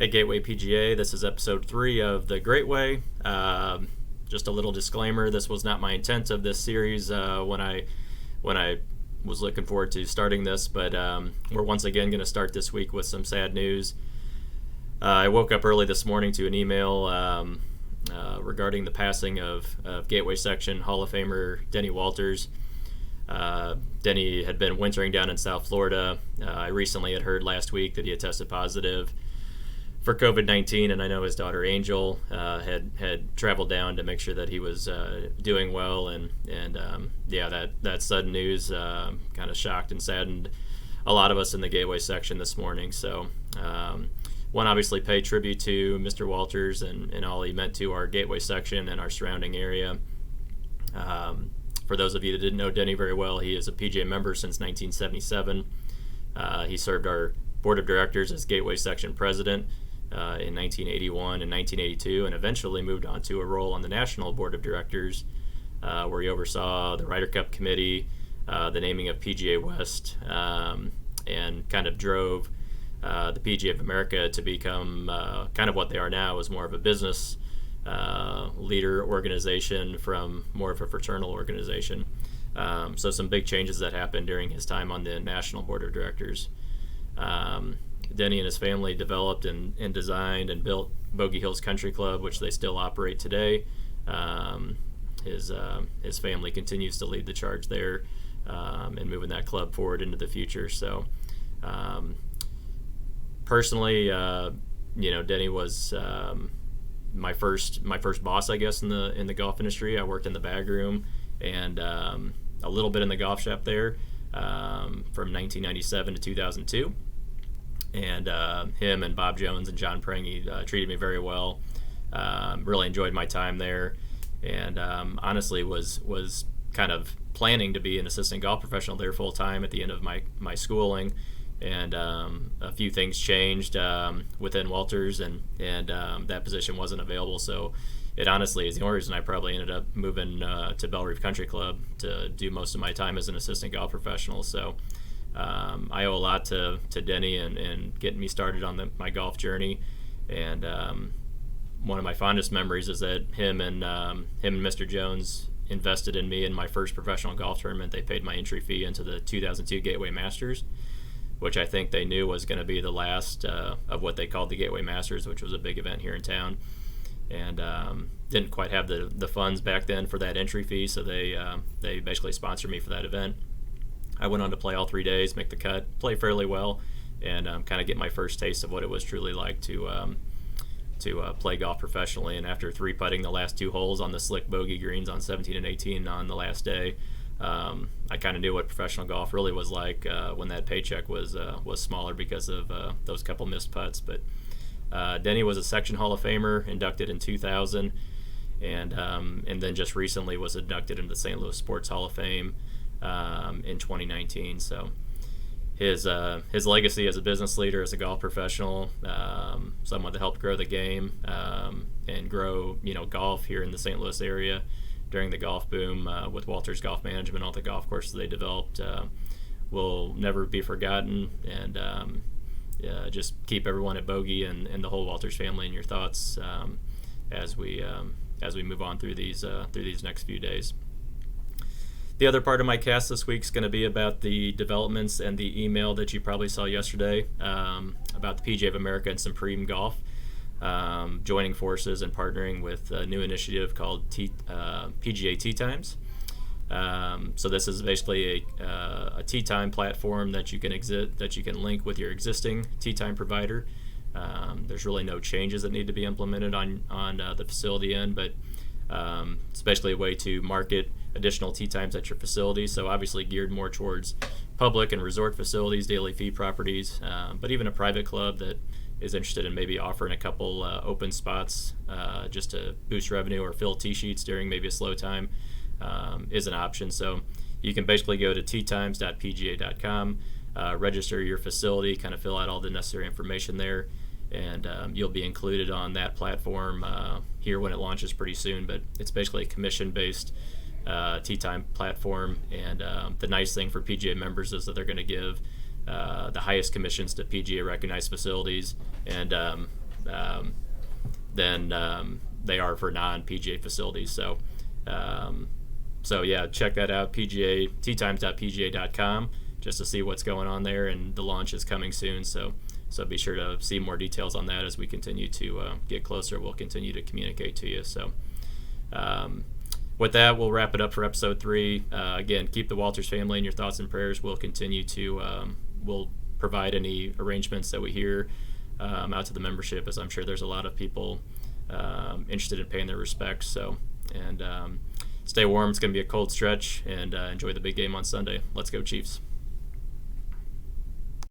Hey, Gateway PGA, this is episode 3 of the Greatway. Just a little disclaimer, this was not my intent of this series when I was looking forward to starting this, but we're once again going to start this week with some sad news. I woke up early this morning to an email regarding the passing of Gateway Section Hall of Famer Denny Walters. Denny had been wintering down in South Florida. I recently had heard last week that he had tested positive for COVID-19, and I know his daughter Angel had traveled down to make sure that he was doing well, and that sudden news kind of shocked and saddened a lot of us in the Gateway section this morning. So one, obviously pay tribute to Mr. Walters and all he meant to our Gateway section and our surrounding area. For those of you that didn't know Denny very well, he is a PGA member since 1977. He served our board of directors as Gateway Section President in 1981 and 1982, and eventually moved on to a role on the National Board of Directors where he oversaw the Ryder Cup Committee, the naming of PGA West, and kind of drove the PGA of America to become kind of what they are now, as more of a business leader organization from more of a fraternal organization. So some big changes that happened during his time on the National Board of Directors. Denny and his family developed and designed and built Bogey Hills Country Club, which they still operate today. His family continues to lead the charge there and moving that club forward into the future. So personally, Denny was my first boss, I guess, in the golf industry. I worked in the bag room and a little bit in the golf shop there from 1997 to 2002. And him and Bob Jones and John Prangy treated me very well. Really enjoyed my time there, and honestly was kind of planning to be an assistant golf professional there full time at the end of my schooling. And a few things changed within Walters, and that position wasn't available. So it honestly is the only reason I probably ended up moving to Belle Reef Country Club to do most of my time as an assistant golf professional. So I owe a lot to Denny and getting me started on my golf journey. And one of my fondest memories is that him and Mr. Jones invested in me in my first professional golf tournament. They paid my entry fee into the 2002 Gateway Masters, which I think they knew was going to be the last of what they called the Gateway Masters, which was a big event here in town. And didn't quite have the funds back then for that entry fee, so they basically sponsored me for that event. I went on to play all 3 days, make the cut, play fairly well, and kind of get my first taste of what it was truly like to play golf professionally. And after 3-putting the last 2 holes on the slick bogey greens on 17 and 18 on the last day, I kind of knew what professional golf really was like when that paycheck was smaller because of those couple missed putts. But Denny was a Section Hall of Famer, inducted in 2000, and then just recently was inducted into the St. Louis Sports Hall of Fame in 2019. So his legacy as a business leader, as a golf professional, someone that helped grow the game and grow golf here in the St. Louis area during the golf boom with Walters Golf Management, all the golf courses they developed will never be forgotten. And just keep everyone at Bogey and the whole Walters family in your thoughts as we move on through these next few days. The other part of my cast this week is going to be about the developments and the email that you probably saw yesterday about the PGA of America and Supreme Golf joining forces and partnering with a new initiative called PGA Times. So this is basically a tee time platform that you can link with your existing tee time provider. There's really no changes that need to be implemented on the facility end, but it's basically a way to market additional tee times at your facility. So obviously geared more towards public and resort facilities, daily fee properties, but even a private club that is interested in maybe offering a couple open spots just to boost revenue or fill tee sheets during maybe a slow time is an option. So you can basically go to teetimes.pga.com, register your facility, kind of fill out all the necessary information there, and you'll be included on that platform here when it launches pretty soon. But it's basically a commission-based tee time platform, and the nice thing for PGA members is that they're going to give the highest commissions to PGA recognized facilities, and than they are for non-PGA facilities. So yeah, check that out, ttimes.pga.com, just to see what's going on there, and the launch is coming soon. So be sure to see more details on that as we continue to get closer. We'll continue to communicate to you. So with that, we'll wrap it up for episode 3. Again, keep the Walters family in your thoughts and prayers. We'll continue to we'll provide any arrangements that we hear out to the membership, as I'm sure there's a lot of people interested in paying their respects. So, and stay warm. It's going to be a cold stretch, and enjoy the big game on Sunday. Let's go, Chiefs.